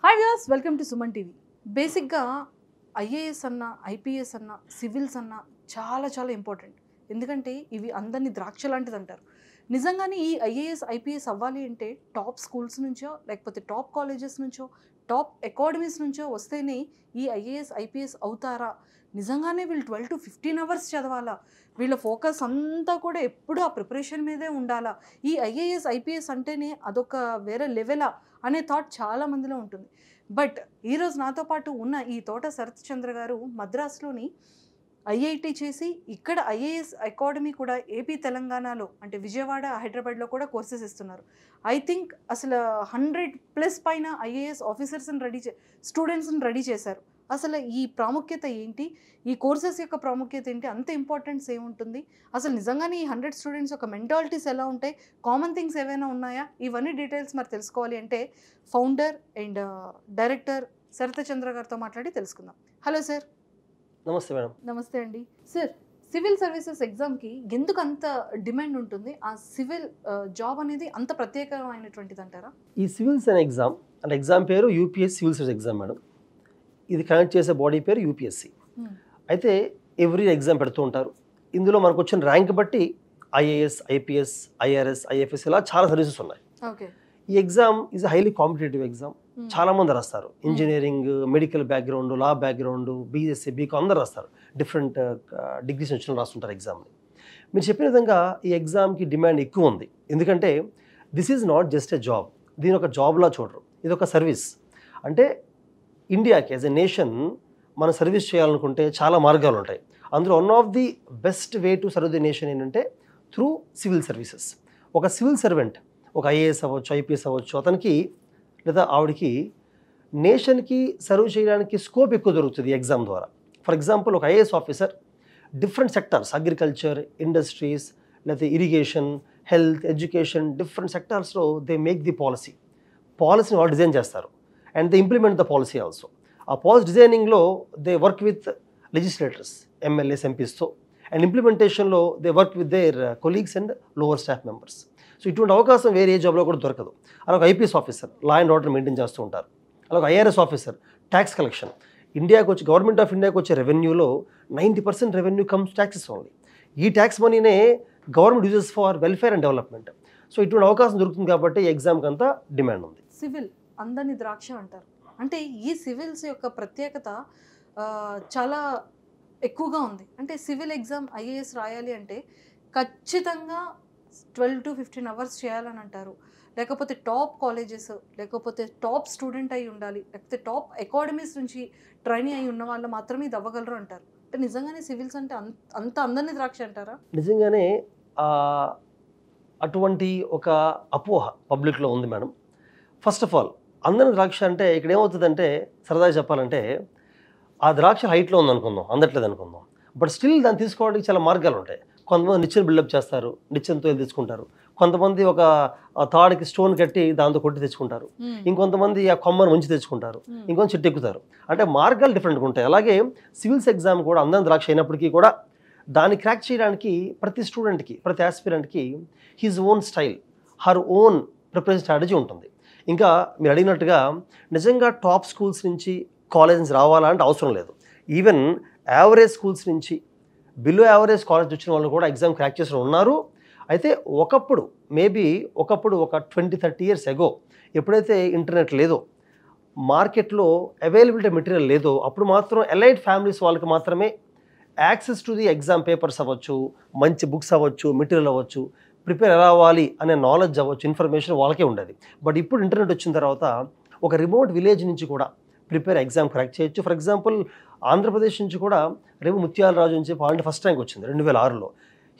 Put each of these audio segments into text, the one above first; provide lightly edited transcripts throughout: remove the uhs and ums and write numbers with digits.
Hi viewers, welcome to Suman TV. బేసిక్గా IAS అన్న, IPS అన్న, సివిల్స్ అన్న చాలా చాలా ఇంపార్టెంట్. ఎందుకంటే ఇవి అందరినీ ద్రాక్ష లాంటిది అంటారు. నిజంగానే ఈ ఐఏఎస్ ఐపీఎస్ అవ్వాలి అంటే టాప్ స్కూల్స్ నుంచో, లేకపోతే టాప్ కాలేజెస్ నుంచో, టాప్ అకాడమీస్ నుంచో వస్తేనే ఈ ఐఏఎస్ ఐపీఎస్ అవుతారా? నిజంగానే వీళ్ళు 12 to 15 అవర్స్ చదవాలా? వీళ్ళ ఫోకస్ అంతా కూడా ఎప్పుడు ఆ ప్రిపరేషన్ మీదే ఉండాలా? ఈ ఐఏఎస్ ఐపీఎస్ అంటేనే అదొక వేరే లెవెలా అనే థాట్ చాలా మందిలో ఉంటుంది. బట్ ఈరోజు నాతో పాటు ఉన్న ఈ తోట శరత్ చంద్ర గారు మద్రాసులోని ఐఐటి చేసి ఇక్కడ ఐఏఎస్ అకాడమీ కూడా ఏపీ తెలంగాణలో అంటే విజయవాడ, హైదరాబాద్లో కూడా కోర్సెస్ ఇస్తున్నారు. ఐ థింక్ అసలు 100+ పైన ఐఏఎస్ ఆఫీసర్స్ని స్టూడెంట్స్ని రెడీ చేశారు. అసలు ఈ ప్రాముఖ్యత ఏంటి? ఈ కోర్సెస్ యొక్క ప్రాముఖ్యత ఏంటి? అంత ఇంపార్టెన్స్ ఏముంటుంది? అసలు నిజంగానే ఈ 100 స్టూడెంట్స్ యొక్క మెంటాలిటీస్ ఎలా ఉంటాయి? కామన్ థింగ్స్ ఏవైనా ఉన్నాయా? ఇవన్నీ డీటెయిల్స్ మరి తెలుసుకోవాలి అంటే ఫౌండర్ అండ్ డైరెక్టర్ శరత్ చంద్ర గారితో మాట్లాడి తెలుసుకుందాం. Hello sir. నమస్తే మేడం. నమస్తే అండి. సార్, సివిల్ సర్వీసెస్ ఎగ్జామ్కి ఎందుకు అంత డిమాండ్ ఉంటుంది? ఆ సివిల్ జాబ్ అనేది అంత ప్రత్యేకమైనటువంటిది అంటారా? ఈ సివిల్స్ అనే ఎగ్జామ్ అంటే ఎగ్జామ్ పేరు UPSC civil service exam madam. ఇది కనెక్ట్ చేసే బాడీ పేరు యూపీఎస్సీ. అయితే ఎవ్రీ ఎగ్జామ్ పెడుతూ ఉంటారు. ఇందులో మనకు వచ్చిన ర్యాంక్ బట్టి ఐఏఎస్, ఐపీఎస్, ఐఆర్ఎస్, ఐఎఫ్ఎస్ ఇలా చాలా సర్వీసెస్ ఉన్నాయి. ఓకే. ఈ exam is highly competitive exam. చాలా మంది రాస్తారు. ఇంజనీరింగ్, మెడికల్ బ్యాక్గ్రౌండ్, లా బ్యాక్గ్రౌండ్, బీఎస్సీ, బీకామ్ అందరు రాస్తారు. డిఫరెంట్ డిగ్రీస్ వచ్చిన రాస్తుంటారు ఎగ్జామ్ని. మీరు చెప్పిన విధంగా ఈ ఎగ్జామ్కి డిమాండ్ ఎక్కువ ఉంది. ఎందుకంటే this is not just a job. దీని ఒక జాబ్లా చూడరు, ఇది ఒక సర్వీస్. అంటే ఇండియాకి యాజ్ ఎ నేషన్ మనం సర్వీస్ చేయాలనుకుంటే చాలా మార్గాలు ఉంటాయి. అందులో one of the best way to serve the nation ఏంటంటే త్రూ సివిల్ సర్వీసెస్. ఒక సివిల్ సర్వెంట్, ఒక ఐఏఎస్ అవ్వచ్చు, ఐపీఎస్ అవ్వచ్చు, అతనికి లేదా ఆవిడికి నేషన్కి సర్వ్ చేయడానికి స్కోప్ ఎక్కువ దొరుకుతుంది ఈ ఎగ్జామ్ ద్వారా. ఫర్ ఎగ్జాంపుల్ ఒక IAS officer different sectors, agriculture, industries, లేకపోతే ఇరిగేషన్, హెల్త్, ఎడ్యుకేషన్, డిఫరెంట్ సెక్టార్స్లో దే మేక్ ది పాలసీని వాళ్ళు డిజైన్ చేస్తారు. And they implement the policy also. ఆ పాలసీ డిజైనింగ్లో they work with legislators, MLAs, ఎంపీస్తో. అండ్ ఇంప్లిమెంటేషన్లో they work with their colleagues and lower staff members. So ఇటువంటి అవకాశం వేరే ఏ జాబ్లో కూడా దొరకదు. అలా ఒక IPS officer law and order maintain చేస్తూ ఉంటారు. అలా ఒక ఐఆర్ఎస్ ఆఫీసర్ ట్యాక్స్ కలెక్షన్. ఇండియాకి వచ్చి గవర్నమెంట్ ఆఫ్ ఇండియాకి వచ్చే రెవెన్యూలో 90% రెవెన్యూ కమ్స్ ట్యాక్సెస్ ఓన్లీ. ఈ ట్యాక్స్ మనీనే government uses for welfare and development. So ఇటువంటి అవకాశం దొరుకుతుంది కాబట్టి ఈ ఎగ్జామ్కి అంతా డిమాండ్ ఉంది. సివిల్ అందరినీ ద్రాక్ష అంటారు. అంటే ఈ సివిల్స్ యొక్క ప్రత్యేకత చాలా ఎక్కువగా ఉంది. అంటే సివిల్ ఎగ్జామ్ ఐఏఎస్ రాయాలి అంటే ఖచ్చితంగా 12 to 15 అవర్స్ చేయాలని అంటారు. లేకపోతే టాప్ కాలేజెస్, లేకపోతే టాప్ స్టూడెంట్ అయి ఉండాలి, లేకపోతే టాప్ అకాడమీస్ నుంచి ట్రైనీ అయి ఉన్న వాళ్ళు మాత్రమే ఇది అవ్వగలరు అంటారు. అంటే నిజంగానే సివిల్స్ అంటే అంత అందరినీ ద్రాక్ష అంటారా? నిజంగానే అటువంటి ఒక అపోహ పబ్లిక్లో ఉంది మేడం. ఫస్ట్ ఆఫ్ ఆల్ అందరి ద్రాక్ష అంటే ఇక్కడ ఏమవుతుందంటే, సరదాగా చెప్పాలంటే ఆ ద్రాక్ష హైట్లో ఉందనుకుందాం, అందట్లేదు అనుకుందాం. బట్ స్టిల్ దాన్ని తీసుకోవడానికి చాలా మార్గాలు ఉంటాయి. కొంతమంది నిచ్చెన బిల్డప్ చేస్తారు, నిచ్చెనతో తెచ్చుకుంటారు. కొంతమంది ఒక తాడికి స్టోన్ కట్టి దాంతో కొట్టి తెచ్చుకుంటారు. ఇంకొంతమంది ఆ కొమ్మను ఉంచి తెచ్చుకుంటారు. ఇంకొంత చెట్టు ఎక్కుతారు. అంటే మార్గాలు డిఫరెంట్గా ఉంటాయి. అలాగే సివిల్స్ ఎగ్జామ్ కూడా అందరి ద్రాక్ష అయినప్పటికీ కూడా దాన్ని క్రాక్ చేయడానికి ప్రతి స్టూడెంట్కి, ప్రతి ఆస్పిరెంట్కి his own style, her own preparation strategy ఉంటుంది. ఇంకా మీరు అడిగినట్టుగా నిజంగా టాప్ స్కూల్స్ నుంచి కాలేజ్ నుంచి రావాలా అంటే అవసరం లేదు. ఈవెన్ యావరేజ్ స్కూల్స్ నుంచి, బిలో యావరేజ్ కాలేజ్ వచ్చిన వాళ్ళు కూడా ఎగ్జామ్ క్రాక్ చేసిన ఉన్నారు. అయితే ఒకప్పుడు ఒక 20-30 ఇయర్స్ ఎగో ఎప్పుడైతే ఇంటర్నెట్ లేదో, మార్కెట్లో అవైలబిలిటీ మెటీరియల్ లేదో, అప్పుడు మాత్రం ఎలైట్ ఫ్యామిలీస్ వాళ్ళకి మాత్రమే access to the exam papers అవ్వచ్చు, మంచి బుక్స్ అవ్వచ్చు, మెటీరియల్ అవ్వచ్చు, ప్రిపేర్ ఎలా అవ్వాలి అనే నాలెడ్జ్ అవ్వచ్చు, ఇన్ఫర్మేషన్ వాళ్ళకే ఉండేది. బట్ ఇప్పుడు ఇంటర్నెట్ వచ్చిన తర్వాత ఒక రిమోట్ విలేజ్ నుంచి కూడా ఎగ్జామ్ క్రాక్ చేయొచ్చు. ఫర్ ఎగ్జాంపుల్ ఆంధ్రప్రదేశ్ నుంచి కూడా రేపు ముత్యాలరాజు నుంచి ఫస్ట్ ర్యాంక్ వచ్చింది 2006లో.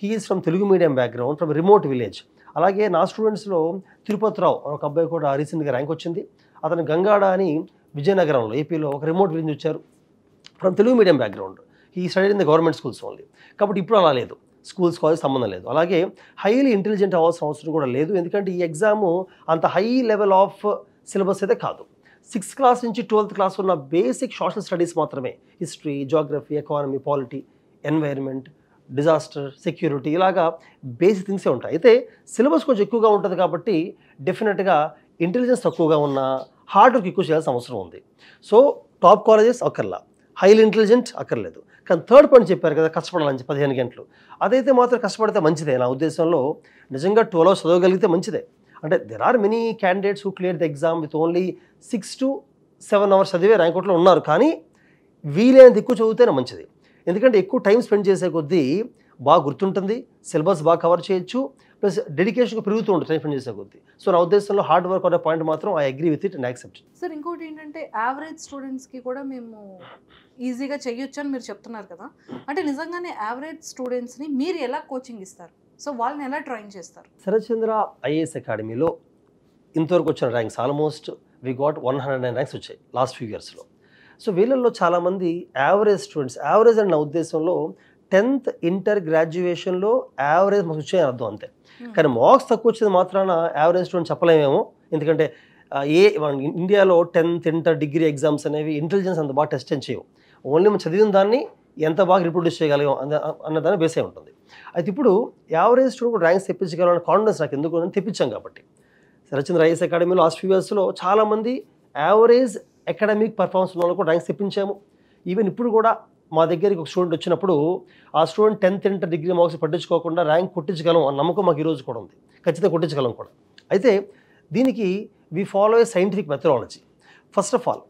He is from Telugu medium background, from remote village. అలాగే నా స్టూడెంట్స్లో తిరుపతిరావు ఒక అబ్బాయి కూడా రీసెంట్గా ర్యాంక్ వచ్చింది. అతను గంగాడ అని విజయనగరంలో, ఏపీలో ఒక రిమోట్ విలేజ్ వచ్చారు, from Telugu medium background. He studied in the government schools only. కాబట్టి ఇప్పుడు అలా లేదు, స్కూల్స్ కాలేజ్ సంబంధం లేదు. అలాగే హైలీ ఇంటెలిజెంట్ అవ్వాల్సిన అవసరం కూడా లేదు. ఎందుకంటే ఈ ఎగ్జాము అంత హై లెవెల్ ఆఫ్ సిలబస్ అయితే కాదు. 6th క్లాస్ నుంచి 12th క్లాస్ ఉన్న బేసిక్ సోషల్ స్టడీస్ మాత్రమే, history, geography, economy, polity, environment, disaster, security, ఇలాగా బేసిక్ థింగ్సే ఉంటాయి. అయితే సిలబస్ కొంచెం ఎక్కువగా ఉంటుంది కాబట్టి డెఫినెట్గా ఇంటెలిజెన్స్ తక్కువగా ఉన్నా, హార్డ్ వర్క్ ఎక్కువ చేయాల్సిన అవసరం ఉంది. సో టాప్ కాలేజెస్ అక్కర్లా, హైలీ ఇంటెలిజెంట్ అక్కర్లేదు. కానీ థర్డ్ పాయింట్ చెప్పారు కదా, కష్టపడాలని 15 గంటలు. అదైతే మాత్రం కష్టపడితే మంచిదే. నా ఉద్దేశంలో నిజంగా 12 hours చదవగలిగితే మంచిదే. అంటే there are many candidates who clear the exam with only 6 to 7 hours చదివే ర్యాంక్ అవుట్లో ఉన్నారు. కానీ వీలైనంత ఎక్కువ చదివితేనే మంచిది. ఎందుకంటే ఎక్కువ టైం స్పెండ్ చేసే కొద్దీ బాగా గుర్తుంటుంది, సిలబస్ బాగా కవర్ చేయొచ్చు, ప్లస్ డెడికేషన్ పెరుగుతూ ఉంటుంది టైం స్పెండ్ చేసే కొద్దీ. సో నా ఉద్దేశంలో హార్డ్ వర్క్ అనే పాయింట్ మాత్రం I agree with it and accept. Sir ఇంకోటి ఏంటంటే యావరేజ్ స్టూడెంట్స్కి కూడా మేము ఈజీగా చేయొచ్చు అని మీరు చెప్తున్నారు కదా, అంటే నిజంగానే యావరేజ్ స్టూడెంట్స్ని మీరు ఎలా కోచింగ్ ఇస్తారు? సో వాళ్ళని ఎలా ట్రైన్ చేస్తారు? శరత్చంద్ర ఐఏఎస్ అకాడమీలో ఇంతవరకు వచ్చిన ranks almost we got 109 ranks వచ్చాయి లాస్ట్ ఫ్యూ ఇయర్స్లో. సో వీళ్ళల్లో చాలామంది యావరేజ్ స్టూడెంట్స్. యావరేజ్ అని నా ఉద్దేశంలో 10th ఇంటర్ గ్రాడ్యుయేషన్లో యావరేజ్ మాకు వచ్చాయని అర్థం అంతే. కానీ మార్క్స్ తక్కువ వచ్చేది మాత్రాన యావరేజ్ స్టూడెంట్ చెప్పలేమేమో. ఎందుకంటే ఇండియాలో 10th ఇంటర్ డిగ్రీ ఎగ్జామ్స్ అనేవి ఇంటెలిజెన్స్ అంత బాగా టెస్ట్ చేయవు. ఓన్లీ మనం చదివిన దాన్ని ఎంత బాగా రిప్రొడ్యూస్ చేయగలిగాం అన్నదాన్ని బేసే ఉంటుంది. అయితే ఇప్పుడు యావరేజ్ స్టూడెంట్ ర్యాంక్స్ తెప్పించగలనే కాన్ఫిడెన్స్ నాకు ఎందుకు అని తెప్పించాం కాబట్టి శరత్చంద్ర ఐఏఎస్ అకాడమీలో లాస్ట్ ఫ్యూ ఇయర్స్లో చాలామంది యావరేజ్ అకాడమిక్ పర్ఫార్మెన్స్ ఉన్న వాళ్ళు కూడా ర్యాంక్స్ తెప్పించాము. ఈవెన్ ఇప్పుడు కూడా మా దగ్గరికి ఒక స్టూడెంట్ వచ్చినప్పుడు ఆ student 10th inter degree marks పట్టించుకోకుండా ర్యాంక్ కొట్టించగలం అన్న నమ్మకం మాకు ఈరోజు కూడా ఉంది. ఖచ్చితంగా కొట్టించగలం కూడా. అయితే దీనికి we follow a scientific methodology. First of all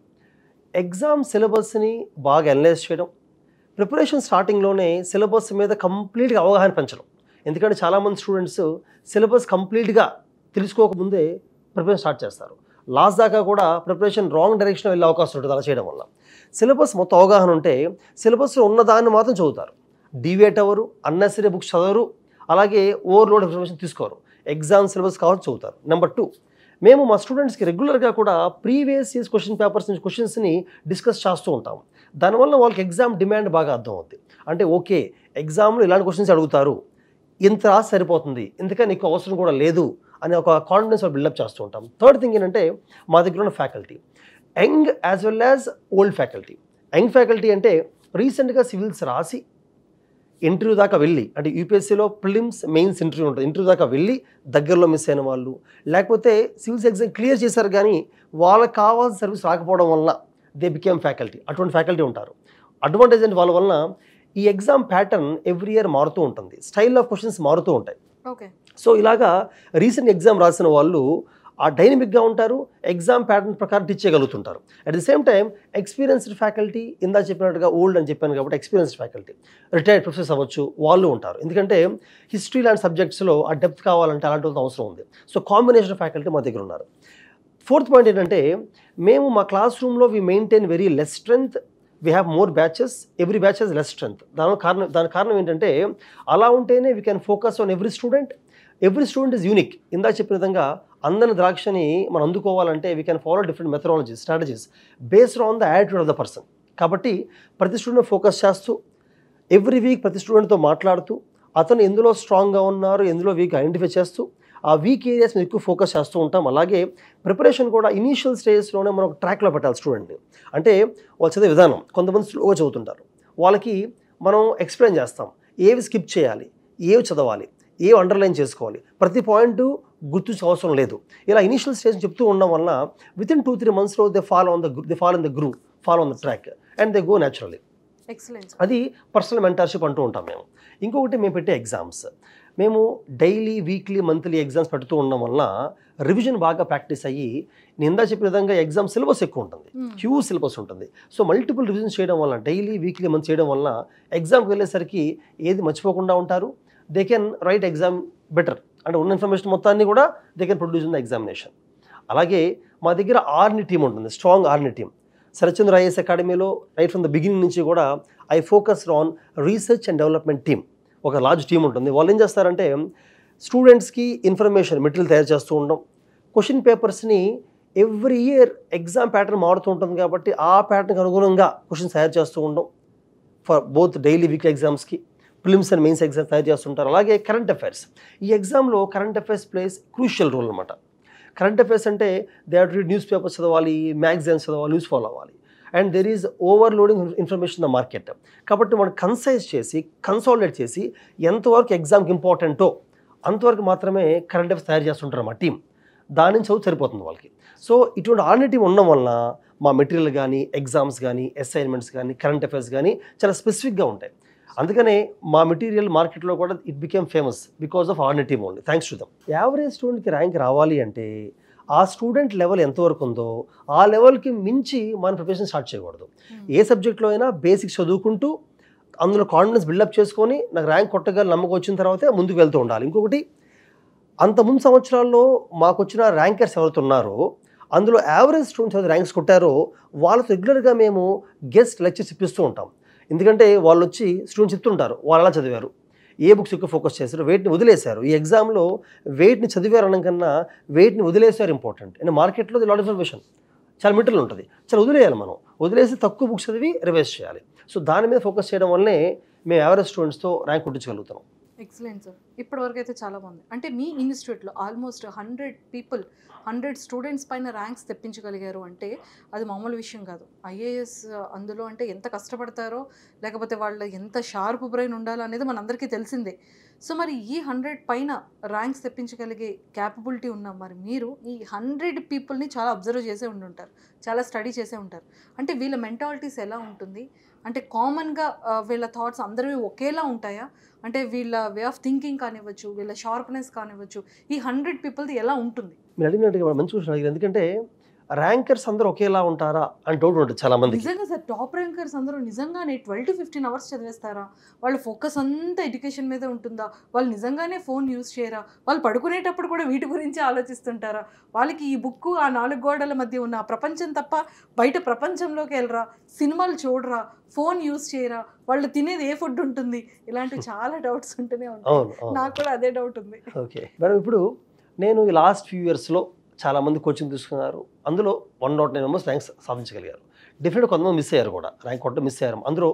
exam సిలబస్ని బాగా అనలైజ్ చేయడం, ప్రిపరేషన్ స్టార్టింగ్లోనే సిలబస్ మీద కంప్లీట్గా అవగాహన పెంచడం. ఎందుకంటే చాలామంది స్టూడెంట్స్ సిలబస్ కంప్లీట్గా తెలుసుకోకముందే ప్రిపరేషన్ స్టార్ట్ చేస్తారు. లాస్ట్ దాకా కూడా ప్రిపరేషన్ రాంగ్ డైరెక్షన్ వెళ్ళే అవకాశం ఉంటుంది. అలా చేయడం వల్ల సిలబస్ మొత్తం అవగాహన ఉంటే సిలబస్లో ఉన్నదాన్ని మాత్రం చదువుతారు, డివేట్ అవ్వరు, అన్నెసరీ బుక్స్ చదవరు, అలాగే ఓవర్లోడ్ ఇన్ఫర్మేషన్ తీసుకోరు, ఎగ్జామ్ సిలబస్ కావాలి చదువుతారు. నెంబర్ 2, మేము మా స్టూడెంట్స్కి రెగ్యులర్గా కూడా ప్రీవియస్ ఇయర్స్ క్వశ్చన్ పేపర్స్ నుంచి క్వశ్చన్స్ని డిస్కస్ చేస్తూ ఉంటాము. దానివల్ల వాళ్ళకి ఎగ్జామ్ డిమాండ్ బాగా అర్థం అవుతుంది. అంటే ఓకే, ఎగ్జామ్లో ఇలాంటి క్వశ్చన్స్ అడుగుతారు, ఇంత రాసి సరిపోతుంది, ఇంతకని నీకు అవసరం కూడా లేదు అనే ఒక కాన్ఫిడెన్స్ వాళ్ళు బిల్డప్ చేస్తూ ఉంటాం. థర్డ్ థింగ్ ఏంటంటే మా దగ్గర ఉన్న faculty young as well as old faculty. Young faculty అంటే రీసెంట్గా సివిల్స్ రాసి ఇంటర్వ్యూ దాకా వెళ్ళి, అంటే యూపీఎస్సీలో ప్రిలిమ్స్ మెయిన్స్ ఇంటర్వ్యూ ఉంటుంది, ఇంటర్వ్యూ దాకా వెళ్ళి దగ్గరలో మిస్ అయిన వాళ్ళు, లేకపోతే సివిల్స్ ఎగ్జామ్ క్లియర్ చేశారు కానీ వాళ్ళకి కావాల్సిన సర్వీస్ రాకపోవడం వల్ల దే బికేమ్ ఫ్యాకల్టీ. అటువంటి ఫ్యాకల్టీ ఉంటారు. అడ్వాంటేజ్ అంటే వాళ్ళ వలన ఈ ఎగ్జామ్ ప్యాటర్న్ ఎవ్రీ ఇయర్ మారుతూ ఉంటుంది, స్టైల్ ఆఫ్ క్వశ్చన్స్ మారుతూ ఉంటాయి. ఓకే. సో ఇలాగా రీసెంట్ ఎగ్జామ్ రాసిన వాళ్ళు ఆ డైనమిక్గా ఉంటారు, ఎగ్జామ్ ప్యాటర్న్ ప్రకారం టీచ్ చేయగలుగుతుంటారు. At the same time experienced faculty, ఇందా చెప్పినట్టుగా ఓల్డ్ అని చెప్పాను కాబట్టి ఎక్స్పీరియన్స్డ్ ఫ్యాకల్టీ, రిటైర్డ్ ప్రొఫెసర్స్ అవ్వచ్చు, వాళ్ళు ఉంటారు. ఎందుకంటే హిస్టరీ లాంటి సబ్జెక్ట్స్లో ఆ డెప్త్ కావాలంటే అలాంటి వాళ్ళతో అవసరం ఉంది. సో కాంబినేషన్ ఫ్యాకల్టీ మా దగ్గర ఉన్నారు. ఫోర్త్ పాయింట్ ఏంటంటే మేము మా క్లాస్ రూమ్లో we maintain very less strength, we have more batches, every batch has less strength. దాని కారణం ఏంటంటే అలా ఉంటేనే we can focus on every student. Every student is unique. ఇందా చెప్పిన విధంగా అందరి ద్రాక్షని మనం అందుకోవాలంటే we can follow different methodologies, strategies based on the attitude of the person. కాబట్టి ప్రతి స్టూడెంట్ ఫోకస్ చేస్తూ ఎవ్రీ వీక్ ప్రతి స్టూడెంట్తో మాట్లాడుతూ అతను ఎందులో స్ట్రాంగ్గా ఉన్నారు, ఎందులో వీక్ ఐడెంటిఫై చేస్తూ ఆ వీక్ ఏరియాస్ మీద ఎక్కువ ఫోకస్ చేస్తూ ఉంటాం. అలాగే ప్రిపరేషన్ కూడా ఇనీషియల్ స్టేజ్లోనే మనం ఒక ట్రాక్లో పెట్టాలి స్టూడెంట్ని. అంటే వాళ్ళు చదివే విధానం, కొంతమంది స్లోగా చదువుతుంటారు, వాళ్ళకి మనం ఎక్స్ప్లెయిన్ చేస్తాం ఏవి స్కిప్ చేయాలి, ఏవి చదవాలి, ఏవి అండర్లైన్ చేసుకోవాలి, ప్రతి పాయింట్ గుర్తు అవసరం లేదు. ఇలా ఇనీషియల్ స్టేజ్ చెప్తూ ఉండడం వలన వితిన్ 2-3 monthsలో they follow on the groove, follow on the track and they go naturally. Excellent. అది పర్సనల్ మెంటర్షిప్ అంటూ ఉంటాం మేము. ఇంకొకటి మేము పెట్టే ఎగ్జామ్స్, మేము డైలీ, వీక్లీ, మంత్లీ ఎగ్జామ్స్ పెడుతూ ఉండడం వల్ల రివిజన్ బాగా ప్రాక్టీస్ అయ్యి నేను ఇందా చెప్పిన విధంగా ఎగ్జామ్ సిలబస్ ఎక్కువ ఉంటుంది, హ్యూజ్ సిలబస్ ఉంటుంది. సో మల్టిపుల్ రివిజన్స్ చేయడం వల్ల, డైలీ, వీక్లీ, మంత్ చేయడం వల్ల ఎగ్జామ్కి వెళ్ళేసరికి ఏది మర్చిపోకుండా ఉంటారు. They can write exam better, అంటే ఉన్న ఇన్ఫర్మేషన్ మొత్తాన్ని కూడా they can produce in the examination. అలాగే మా దగ్గర ఆర్ని టీమ్ ఉంటుంది, స్ట్రాంగ్ ఆర్ని టీమ్. శరత్చంద్ర ఐఏఎస్ అకాడమీలో రైట్ ఫ్రమ్ ద బిగినింగ్ నుంచి కూడా I focused on research and development team. ఒక లార్జ్ టీమ్ ఉంటుంది. వాళ్ళు ఏం చేస్తారంటే స్టూడెంట్స్కి ఇన్ఫర్మేషన్ మెటీరియల్ తయారు చేస్తూ ఉండడం, క్వశ్చన్ పేపర్స్ని ఎవ్రీ ఇయర్ ఎగ్జామ్ ప్యాటర్న్ మారుతూ ఉంటుంది కాబట్టి ఆ ప్యాటర్న్కి అనుగుణంగా క్వశ్చన్స్ తయారు చేస్తూ ఉండడం ఫర్ బోత్ డైలీ, వీక్లీ ఎగ్జామ్స్కి, ప్రిలిమ్స్ అండ్ మెయిన్స్ ఎగ్జామ్స్ తయారు చేస్తుంటారు. అలాగే కరెంట్ అఫైర్స్, ఈ ఎగ్జామ్లో current affairs plays crucial role అనమాట. కరెంట్ అఫైర్స్ అంటే they have to read news పేపర్స్ చదవాలి, మ్యాగజైన్స్ చదవాలి, న్యూస్ ఫాలో అవ్వాలి, and there is overloading information the market. కాబట్టి మనం కన్సైజ్ చేసి, కన్సాలిడేట్ చేసి ఎంతవరకు ఎగ్జామ్కి ఇంపార్టెంటో అంతవరకు మాత్రమే కరెంట్ అఫైర్స్ తయారు చేస్తుంటారు మా టీం. దాని నుంచి చదువు సరిపోతుంది వాళ్ళకి. సో ఇటువంటి ఆల్టర్నేటివ్ ఉండడం వలన మా మెటీరియల్ కానీ, ఎగ్జామ్స్ కానీ, అసైన్మెంట్స్ కానీ, కరెంట్ అఫైర్స్ కానీ చాలా స్పెసిఫిక్గా ఉంటాయి. అందుకనే మా మెటీరియల్ మార్కెట్లో కూడా it became famous because of alternative only, thanks to them. Average స్టూడెంట్కి ర్యాంక్ రావాలి అంటే ఆ స్టూడెంట్ లెవెల్ ఎంతవరకు ఉందో ఆ లెవెల్కి మించి మన ప్రిపరేషన్ స్టార్ట్ చేయకూడదు. ఏ సబ్జెక్ట్లో అయినా బేసిక్స్ చదువుకుంటూ అందులో కాన్ఫిడెన్స్ బిల్డప్ చేసుకొని నాకు ర్యాంక్ కొట్టగల నమ్మకం వచ్చిన తర్వాతే ముందుకు వెళ్తూ ఉండాలి. ఇంకొకటి, అంత ముందు సంవత్సరాల్లో మాకు వచ్చిన ర్యాంకర్స్ ఎవరైతే ఉన్నారో అందులో యావరేజ్ స్టూడెంట్స్ ఎవరైతే ర్యాంక్స్ కొట్టారో వాళ్ళతో రెగ్యులర్గా మేము గెస్ట్ లెక్చర్స్ ఇప్పిస్తూ ఉంటాం. ఎందుకంటే వాళ్ళు వచ్చి స్టూడెంట్స్ చెప్తుంటారు వాళ్ళు ఎలా చదివారు, ఏ బుక్స్ ఎక్కువ ఫోకస్ చేశారు, వెయిట్ని వదిలేశారు. ఈ ఎగ్జామ్లో వెయిట్ని చదివారు అనడం కన్నా వెయిట్ని వదిలేశారు ఇంపార్టెంట్. అండ్ మార్కెట్లో లాట్ ఇన్ఫర్మేషన్ చాలా మెటీరియల్ ఉంటుంది, చాలా వదిలేయాలి. మనం వదిలేసి తక్కువ బుక్స్ చదివి రివైజ్ చేయాలి. సో దాని మీద ఫోకస్ చేయడం వల్లనే మేము యావరేజ్ స్టూడెంట్స్తో ర్యాంక్ కొట్టించగలుగుతాం. Excellent sir. ఇప్పటివరకు అయితే చాలా బాగుంది. అంటే మీ ఇన్స్టిట్యూట్లో ఆల్మోస్ట్ 100 స్టూడెంట్స్ పైన ర్యాంక్స్ తెప్పించగలిగారు అంటే అది మామూలు విషయం కాదు. ఐఏఎస్ అందులో అంటే ఎంత కష్టపడతారో, లేకపోతే వాళ్ళు ఎంత షార్ప్ బ్రెయిన్ ఉండాలో అనేది మనందరికీ తెలిసిందే. సో మరి ఈ 100 పైన ర్యాంక్స్ తెప్పించగలిగే క్యాపబిలిటీ ఉన్న మరి మీరు ఈ 100 పీపుల్ని చాలా అబ్జర్వ్ చేసే ఉండుంటారు, చాలా స్టడీ చేసే ఉంటారు. అంటే వీళ్ళ మెంటాలిటీస్ ఎలా ఉంటుంది, అంటే కామన్గా వీళ్ళ థాట్స్ అందరివి ఒకేలా ఉంటాయా, అంటే వీళ్ళ వే ఆఫ్ థింకింగ్ కానివ్వచ్చు, వీళ్ళ షార్ప్నెస్ కానివ్వచ్చు, ఈ 100 పీపుల్ది ఎలా ఉంటుంది? మీరు అడిగినట్టుగా మంచి క్వశ్చన్ అడిగారు. ఎందుకంటే ర్యాంకర్స్ అందరూ ఒకేలా ఉంటారా అని డౌట్ ఉంటుంది చాలా మంది. నిజంగా సార్, టాప్ ర్యాంకర్స్ అందరూ నిజంగానే 12 to 15 అవర్స్ చదివేస్తారా? వాళ్ళ ఫోకస్ అంతా ఎడ్యుకేషన్ మీద ఉంటుందా? వాళ్ళు నిజంగానే ఫోన్ యూజ్ చేయరా? వాళ్ళు పడుకునేటప్పుడు కూడా వీటి గురించి ఆలోచిస్తుంటారా? వాళ్ళకి ఈ బుక్ ఆ 4 గోడల మధ్య ఉన్న ప్రపంచం తప్ప బయట ప్రపంచంలోకి వెళ్ళరా? సినిమాలు చూడరా? ఫోన్ యూజ్ చేయరా? వాళ్ళు తినేది ఏ ఫుడ్ ఉంటుంది? ఇలాంటి చాలా డౌట్స్ ఉంటూనే ఉంటాయి. నాకు కూడా అదే డౌట్ ఉంది. ఓకే మేడం, ఇప్పుడు నేను ఈ లాస్ట్ ఫ్యూ ఇయర్స్లో చాలామంది కోచింగ్ తీసుకున్నారు. అందులో 109 మెంబర్స్ ర్యాంక్స్ సాధించగలిగారు. డెఫినెట్గా కొంతమంది మిస్ అయ్యారు కూడా, ర్యాంక్ కొట్టడం మిస్ అయ్యారు. అందులో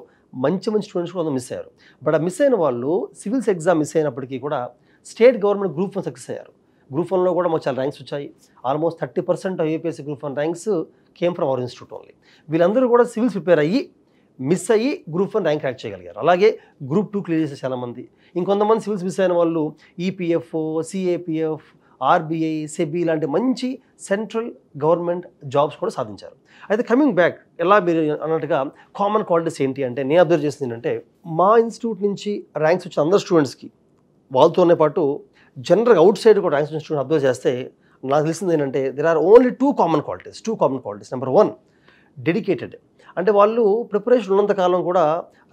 మంచి స్టూడెంట్స్ కూడా మిస్ అయ్యారు. బట్ ఆ మిస్ అయిన వాళ్ళు సివిల్స్ ఎగ్జామ్ మిస్ అయినప్పటికీ కూడా స్టేట్ గవర్నమెంట్ గ్రూప్ 1 సక్సెస్ అయ్యారు. గ్రూప్ 1లో కూడా మాకు చాలా ర్యాంక్స్ వచ్చాయి. Almost 30% UPSC group 1 ranks came from our institute only. వీళ్ళందరూ కూడా సివిల్స్ ప్రిపేర్ అయ్యి మిస్ అయ్యి గ్రూప్ 1 ర్యాంక్ క్రాక్ చేయగలిగారు. అలాగే గ్రూప్ 2 క్లియర్ చేసే చాలామంది. ఇంకొంతమంది సివిల్స్ మిస్ అయిన వాళ్ళు ఈపీఎఫ్, సిఏపిఎఫ్, ఆర్బీఐ, సెబీ లాంటి మంచి సెంట్రల్ గవర్నమెంట్ జాబ్స్ కూడా సాధించారు. అయితే కమింగ్ బ్యాక్, ఎలా మీరు అన్నట్టుగా కామన్ క్వాలిటీస్ ఏంటి అంటే నేను అబ్జర్వ్ చేసింది ఏంటంటే మా ఇన్స్టిట్యూట్ నుంచి ర్యాంక్స్ వచ్చిన అందరు స్టూడెంట్స్కి వాళ్ళతోనే పాటు జనరల్గా అవుట్ సైడ్ కూడా ర్యాంక్స్ వచ్చిన స్టూడెంట్ అబ్జర్వ్ చేస్తే నాకు తెలిసింది ఏంటంటే there are only two common qualities. Number 1, dedicated. అంటే వాళ్ళు ప్రిపరేషన్ ఉన్నంతకాలం కూడా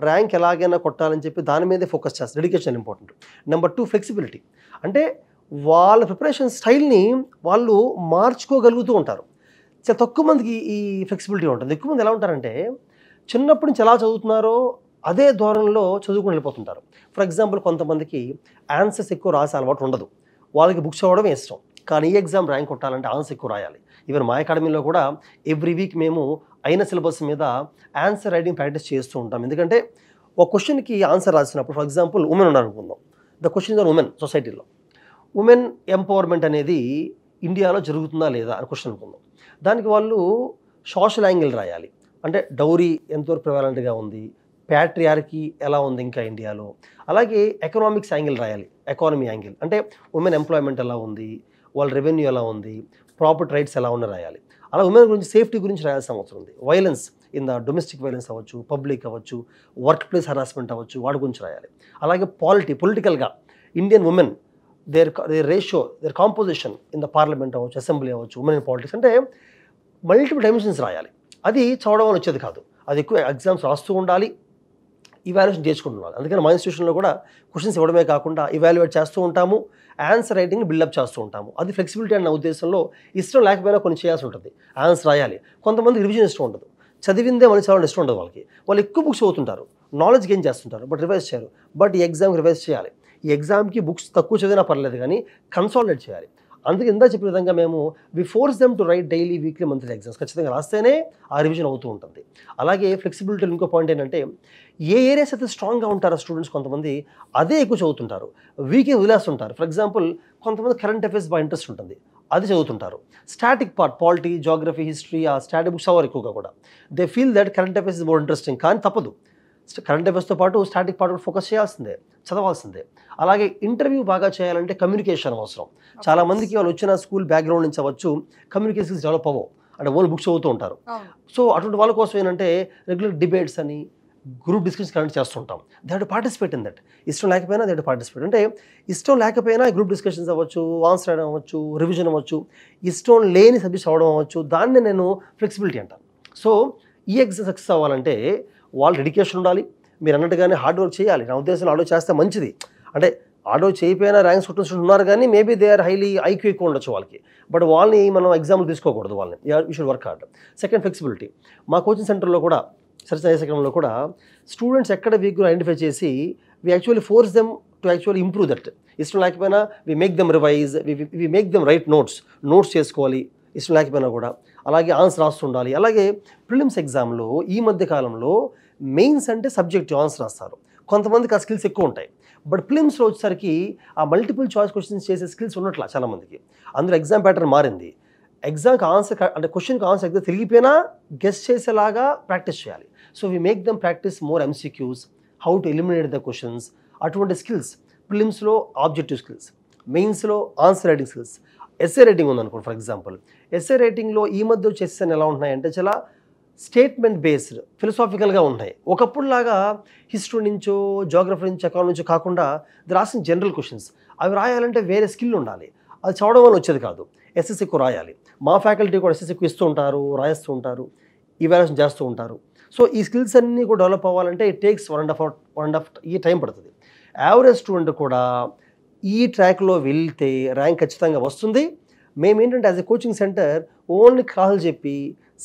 ర్యాంక్ ఎలాగైనా కొట్టాలని చెప్పి దాని మీదే ఫోకస్ చేస్తారు. Dedication important. Number 2, flexibility. అంటే వాళ్ళ ప్రిపరేషన్ స్టైల్ని వాళ్ళు మార్చుకోగలుగుతూ ఉంటారు. చాలా తక్కువ మందికి ఈ ఫ్లెక్సిబిలిటీ ఉంటుంది. ఎక్కువ మంది ఎలా ఉంటారంటే చిన్నప్పటి నుంచి ఎలా చదువుతున్నారో అదే ధోరణిలో చదువుకుని వెళ్ళిపోతుంటారు. ఫర్ ఎగ్జాంపుల్, కొంతమందికి ఆన్సర్స్ ఎక్కువ రాసే అలవాటు ఉండదు, వాళ్ళకి బుక్స్ చదవడమే ఇష్టం. కానీ ఈ ఎగ్జామ్ ర్యాంక్ కొట్టాలంటే ఆన్సర్ ఎక్కువ రాయాలి. ఈవెన్ మా అకాడమీలో కూడా ఎవ్రీ వీక్ మేము అయిన సిలబస్ మీద ఆన్సర్ రైటింగ్ ప్రాక్టీస్ చేస్తూ ఉంటాం. ఎందుకంటే ఒక క్వశ్చన్కి ఆన్సర్ రాసినప్పుడు, ఫర్ ఎగ్జాంపుల్ ఉమెన్ ఉన్నారు అనుకుందాం, the question is on women సొసైటీలో. ఉమెన్ ఎంపవర్మెంట్ అనేది ఇండియాలో జరుగుతుందా లేదా అని క్వశ్చన్ అనుకుందాం. దానికి వాళ్ళు సోషల్ యాంగిల్ రాయాలి. అంటే డౌరీ ఎంతవరకు ప్రివాలెంట్గా ఉంది, ప్యాట్రియార్కీ ఎలా ఉంది ఇంకా ఇండియాలో. అలాగే ఎకనామిక్స్ యాంగిల్ రాయాలి, ఎకానమీ యాంగిల్. అంటే ఉమెన్ ఎంప్లాయ్మెంట్ ఎలా ఉంది, వాళ్ళ రెవెన్యూ ఎలా ఉంది, ప్రాపర్టీ రైట్స్ ఎలా ఉన్నా రాయాలి. అలా ఉమెన్ గురించి, సేఫ్టీ గురించి రాయాల్సిన అవసరం ఉంది. Violence in the domestic violence అవ్వచ్చు, పబ్లిక్ అవ్వచ్చు, వర్క్ ప్లేస్ హరాస్మెంట్ అవ్వచ్చు, వాటి గురించి రాయాలి. అలాగే పొలిటికల్గా Indian women, their ratio, their composition in the parliament అవ్వచ్చు, అసెంబ్లీ అవ్వచ్చు, ఉమెన్ ఇన్ పాలిటిక్స్. అంటే మల్టిపుల్ డైమెన్షన్స్ రాయాలి. అది చదవడం వల్ల వచ్చేది కాదు, అది ఎక్కువ ఎగ్జామ్స్ రాస్తూ ఉండాలి, ఇవాల్యుయేషన్ చేసుకుంటున్నాను. అందుకని మా ఇన్స్టిట్యూషన్లో కూడా క్వశ్చన్స్ ఇవ్వడమే కాకుండా ఇవాల్యుయేట్ చేస్తూ ఉంటాము, ఆన్సర్ రైటింగ్ బిల్డప్ చేస్తూ ఉంటాము. అది ఫ్లెక్సిబిలిటీ అన్న ఉద్దేశంలో. ఇష్టం లేకపోయినా కొన్ని చేయాల్సి ఉంటుంది, ఆన్సర్ రాయాలి. కొంతమంది రివిజన్ ఇష్టం ఉండదు, చదివిందే మళ్ళీ చదవడం ఇష్టం ఉండదు వాళ్ళకి. వాళ్ళు ఎక్కువ బుక్స్ చదువుతుంటారు, నాలెడ్జ్ గెయిన్ చేస్తుంటారు, బట్ రివైజ్ చేయరు. బట్ ఈ ఎగ్జామ్కి రివైజ్ చేయాలి. ఈ ఎగ్జామ్కి బుక్స్ తక్కువ చదివినా పర్లేదు కానీ కన్సాలిడేట్ చేయాలి. అందుకే ఇందా చెప్పిన విధంగా మేము we force them to write daily, weekly, monthly exams. ఖచ్చితంగా రాస్తేనే ఆ రివిజన్ అవుతూ ఉంటుంది. అలాగే ఫ్లెక్సిబిలిటీలో ఇంకో పాయింట్ ఏంటంటే ఏ ఏరియాస్ అయితే స్ట్రాంగ్గా ఉంటారో స్టూడెంట్స్ కొంతమంది అదే ఎక్కువ చదువుతుంటారు, వీకే వదిలేస్తుంటారు. ఫర్ ఎగ్జాంపుల్, కొంతమంది కరెంట్ అఫైర్స్ బాగా ఇంట్రెస్ట్ ఉంటుంది, అది చదువుతుంటారు. Static part, polity, geography, history, ఆ స్టాటిక్ బుక్స్ అవర్ ఎక్కువగా కూడా they feel that current affairs is more interesting. కానీ తప్పదు, కరెంట్ అఫైర్స్తో పాటు స్టాటిక్ పార్ట్ కూడా ఫోకస్ చేయాల్సిందే, చదవాల్సిందే. అలాగే ఇంటర్వ్యూ బాగా చేయాలంటే కమ్యూనికేషన్ అవసరం. చాలామందికి వాళ్ళు వచ్చిన స్కూల్ బ్యాక్గ్రౌండ్ నుంచి అవ్వచ్చు, కమ్యూనికేషన్ స్కిల్స్ డెవలప్ అవ్వవు, అంటే ఓన్లీ బుక్స్ చదువుతూ ఉంటారు. సో అటువంటి వాళ్ళ కోసం ఏంటంటే రెగ్యులర్ డిబేట్స్ అని, గ్రూప్ డిస్కషన్ కండక్ట్ చేస్తుంటాం. They have to participate in that. ఇష్టం లేకపోయినా దే హ్యావ్ టు పార్టిసిపేట్. అంటే ఇష్టం లేకపోయినా గ్రూప్ డిస్కషన్స్ అవ్వచ్చు, ఆన్సర్ అవ్వడం అవ్వచ్చు, రివిజన్ అవ్వచ్చు, ఇష్టం లేని సబ్జెక్ట్స్ అవ్వడం అవ్వచ్చు, దాన్ని నేను ఫ్లెక్సిబిలిటీ అంటాను. సో ఈ ఎగ్జామ్ సక్సెస్ అవ్వాలంటే వాళ్ళు డెడికేషన్ ఉండాలి, మీరు అన్నట్టుగానే హార్డ్ వర్క్ చేయాలి. నా ఉద్దేశంలో ఆర్డర్ చేస్తే మంచిది. అంటే ఆర్డర్ చేయకపోయినా ర్యాంక్స్ కొట్టిన స్టూడెంట్స్ ఉన్నారు, కానీ maybe they are highly IQ ఎక్కువ ఉండొచ్చు వాళ్ళకి. బట్ వాళ్ళని మనం ఎగ్జామ్లు తీసుకోకూడదు, వాళ్ళని you should work hard. Second, flexibility. మా కోచింగ్ సెంటర్లో కూడా, సర్చ్ సెకండ్లో కూడా స్టూడెంట్స్ ఎక్కడ వీక్గా ఐడెంటిఫై చేసి we actually force them to actually improve that. ఇష్టం లేకపోయినా we make them revise, we make them right notes చేసుకోవాలి ఇష్టం లేకపోయినా కూడా. అలాగే ఆన్సర్ రాస్తుండాలి. అలాగే ప్రిలిమ్స్ ఎగ్జామ్లో ఈ మధ్య కాలంలో మెయిన్స్ అంటే సబ్జెక్ట్ ఆన్సర్ రాస్తారు, కొంతమందికి ఆ స్కిల్స్ ఎక్కువ ఉంటాయి. బట్ ప్రిలిమ్స్లో వచ్చేసరికి ఆ మల్టిపుల్ చాయిస్ క్వశ్చన్స్ చేసే స్కిల్స్ ఉన్నట్ల చాలామందికి. అందులో ఎగ్జామ్ ప్యాటర్న్ మారింది. ఎగ్జామ్కి ఆన్సర్ అంటే క్వశ్చన్కి ఆన్సర్ ఎగ్జామ్ తిరిగిపోయినా గెస్ చేసేలాగా ప్రాక్టీస్ చేయాలి. So we make them practice more MCQs, how to eliminate the questions. అటువంటి స్కిల్స్ ప్రిలిమ్స్లో ఆబ్జెక్టివ్ స్కిల్స్, మెయిన్స్లో answer writing skills. Essay writing ఉందనుకోండి ఫర్ ఎగ్జాంపుల్. ఎస్ఏ రైటింగ్లో ఈ మధ్య వచ్చేసి ఎలా ఉంటున్నాయంటే చాలా స్టేట్మెంట్ బేస్డ్, ఫిలసాఫికల్గా ఉన్నాయి. ఒకప్పుడులాగా హిస్టరీ నుంచో, జోగ్రఫీ నుంచి, ఎకానమీ నుంచో కాకుండా ఇది రాసిన జనరల్ క్వశ్చన్స్. అవి రాయాలంటే వేరే స్కిల్ ఉండాలి, అది చదవడం వల్ల వచ్చేది కాదు. ఎస్ఎస్సి ఎక్కువ రాయాలి. మా ఫ్యాకల్టీ కూడా ఎస్ఎస్సి ఎక్కువ ఇస్తూ ఉంటారు, రాయిస్తూ ఉంటారు, ఇవాల్యుయేషన్ చేస్తూ ఉంటారు. సో ఈ స్కిల్స్ అన్నీ కూడా డెవలప్ అవ్వాలంటే ఇట్ టేక్స్ 1.5 ఈ టైం పడుతుంది. యావరేజ్ స్టూడెంట్ కూడా ఈ ట్రాక్లో వెళ్తే ర్యాంక్ ఖచ్చితంగా వస్తుంది. మేమేంటంటే as a coaching centre only క్లాసులు చెప్పి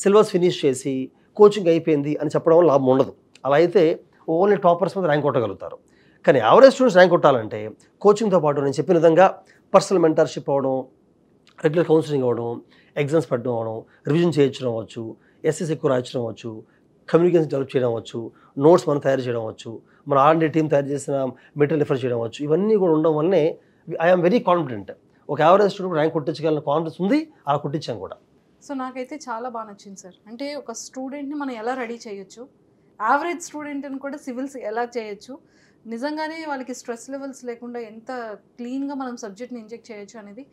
సిలబస్ ఫినిష్ చేసి కోచింగ్ అయిపోయింది అని చెప్పడం వల్ల లాభం ఉండదు. అలా అయితే ఓన్లీ టాపర్స్ మీద ర్యాంక్ కొట్టగలుగుతారు. కానీ యావరేజ్ స్టూడెంట్స్ ర్యాంక్ కొట్టాలంటే కోచింగ్తో పాటు నేను చెప్పిన విధంగా పర్సనల్ మెంటర్షిప్ అవ్వడం, రెగ్యులర్ కౌన్సిలింగ్ అవ్వడం, ఎగ్జామ్స్ పెట్టడం అవ్వడం, రివిజన్ చేయించడం అవ్వచ్చు, ఎస్ఎస్ ఎక్కువ రాయించడం అవ్వచ్చు, కమ్యూనికేషన్ డెవలప్ చేయడం అవ్వచ్చు, నోట్స్ మనం తయారు చేయడం అవ్వచ్చు, మన R&D టీం తయారు చేసిన మెటీరియల్ రిఫర్ చేయడం అవ్వచ్చు. ఇవన్నీ కూడా ఉండడం వల్లనే ఐఎమ్ వెరీ కాన్ఫిడెంట్ ఒక యావరేజ్ స్టూడెంట్ ర్యాంక్ కొట్టించగలన కాన్ఫిడెన్స్ ఉంది. అలా కొట్టించాం కూడా. సో నాకైతే చాలా బాగా నచ్చింది సార్. అంటే ఒక స్టూడెంట్ని మనం ఎలా రెడీ చేయొచ్చు, యావరేజ్ స్టూడెంట్ని కూడా సివిల్స్ ఎలా చేయొచ్చు, నిజంగానే వాళ్ళకి స్ట్రెస్ లెవెల్స్ లేకుండా ఎంత క్లీన్గా మనం సబ్జెక్ట్ని ఇంజెక్ట్ చేయొచ్చు అనేది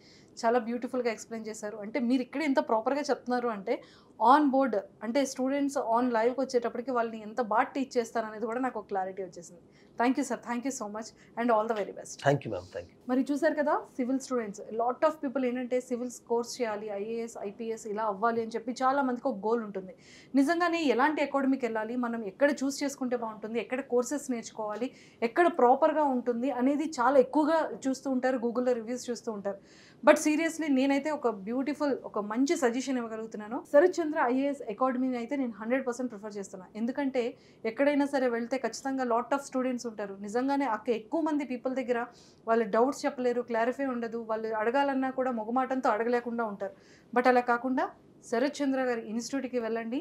చాలా బ్యూటిఫుల్గా ఎక్స్ప్లెయిన్ చేశారు. అంటే మీరు ఇక్కడ ఎంత ప్రాపర్గా చెప్తున్నారు అంటే ఆన్ బోర్డ్, అంటే స్టూడెంట్స్ ఆన్ లైవ్కి వచ్చేటప్పటికి వాళ్ళని ఎంత బాగా టీచ్ చేస్తారు అనేది కూడా నాకు ఒక క్లారిటీ వచ్చేసింది. Thank you sir, thank you so much and all the very best. Thank you ma'am, thank you. మరి చూసారు కదా civil students, lot of people ఏంటంటే సివిల్స్ కోర్స్ చేయాలి, IAS IPS ఇలా అవ్వాలి అని చెప్పి చాలా మందికి ఒక గోల్ ఉంటుంది. నిజంగానే ఎలాంటి అకాడమీకి వెళ్ళాలి, మనం ఎక్కడ చూస్ చేసుకుంటే బాగుంటుంది, ఎక్కడ కోర్సెస్ నేర్చుకోవాలి, ఎక్కడ ప్రాపర్గా ఉంటుంది అనేది చాలా ఎక్కువగా చూస్తూ ఉంటారు, గూగుల్లో రివ్యూస్ చూస్తూ ఉంటారు. బట్ సీరియస్లీ నేనైతే ఒక బ్యూటిఫుల్, ఒక మంచి సజెషన్ ఇవ్వగలుగుతున్నాను. శరత్ చంద్ర IAS అకాడమీని అయితే నేను 100% ప్రిఫర్ చేస్తున్నాను. ఎందుకంటే ఎక్కడైనా సరే వెళ్తే ఖచ్చితంగా లాట్ ఆఫ్ స్టూడెంట్స్ ఉంటారు. నిజంగానే ఎక్కువ మంది పీపుల్ దగ్గర వాళ్ళు డౌట్స్ చెప్పలేరు, క్లారిఫై ఉండదు, వాళ్ళు అడగాలన్నా కూడా మొగమాటంతో అడగలేకుండా ఉంటారు. బట్ అలా కాకుండా శరత్ చంద్ర గారి ఇన్స్టిట్యూట్కి వెళ్ళండి.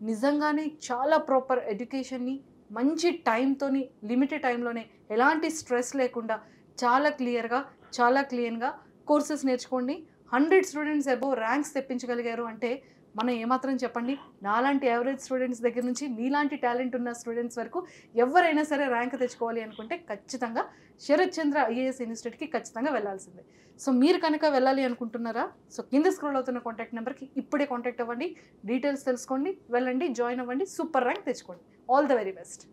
నిజంగానే చాలా ప్రాపర్ ఎడ్యుకేషన్ని మంచి టైంతోని, లిమిటెడ్ టైంలోనే, ఎలాంటి స్ట్రెస్ లేకుండా చాలా క్లియర్గా, చాలా క్లీన్గా కోర్సెస్ నేర్చుకోండి. 100 స్టూడెంట్స్ అబోవ్ ర్యాంక్స్ తెప్పించగలిగారు అంటే మనం ఏమాత్రం చెప్పండి. నాలాంటి యావరేజ్ స్టూడెంట్స్ దగ్గర నుంచి మీలాంటి టాలెంట్ ఉన్న స్టూడెంట్స్ వరకు ఎవరైనా సరే ర్యాంక్ తెచ్చుకోవాలి అనుకుంటే ఖచ్చితంగా శరత్ చంద్ర IAS ఇన్స్టిట్యూట్కి ఖచ్చితంగా వెళ్ళాల్సిందే. సో మీరు కనుక వెళ్ళాలి అనుకుంటున్నారా, సో కింద స్క్రోల్ అవుతున్న కాంటాక్ట్ నెంబర్కి ఇప్పుడే కాంటాక్ట్ అవ్వండి, డీటెయిల్స్ తెలుసుకోండి, వెళ్ళండి, జాయిన్ అవ్వండి, సూపర్ ర్యాంక్ తెచ్చుకోండి. All the very best.